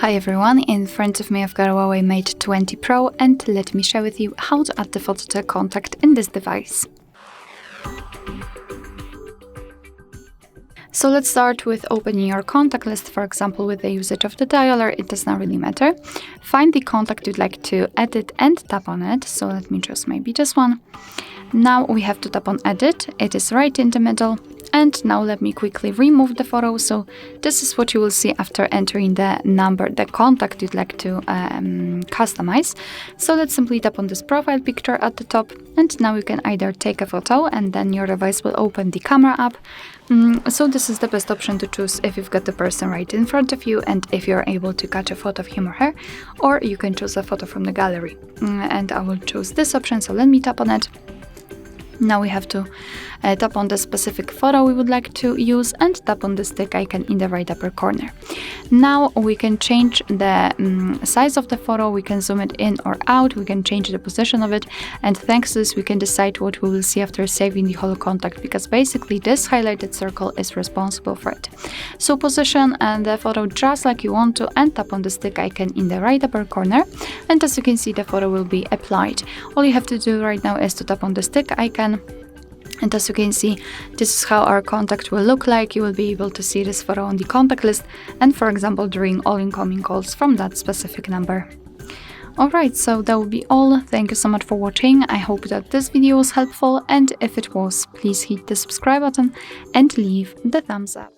Hi everyone, in front of me I've got a Huawei Mate 20 Pro and let me share with you how to add the photo to a contact in this device. So let's start with opening your contact list, for example with the usage of the dialer, it does not really matter. Find the contact you'd like to edit and tap on it, so let me choose maybe this one. Now we have to tap on edit, it is right in the middle. And now let me quickly remove the photo. So this is what you will see after entering the number, the contact you'd like to customize. So let's simply tap on this profile picture at the top. And now you can either take a photo and then your device will open the camera app. So this is the best option to choose if you've got the person right in front of you and if you're able to catch a photo of him or her. Or you can choose a photo from the gallery. And I will choose this option. So let me tap on it. Now we have to tap on the specific photo we would like to use and tap on the stick icon in the right upper corner. Now we can change the size of the photo, we can zoom it in or out, we can change the position of it, and thanks to this we can decide what we will see after saving the whole contact, because basically this highlighted circle is responsible for it. So position the photo just like you want to and tap on the stick icon in the right upper corner, and as you can see the photo will be applied. All you have to do right now is to tap on the stick icon. And as you can see, this is how our contact will look like. You will be able to see this photo on the contact list and, for example, during all incoming calls from that specific number. Alright, so that will be all. Thank you so much for watching. I hope that this video was helpful, and if it was, please hit the subscribe button and leave the thumbs up.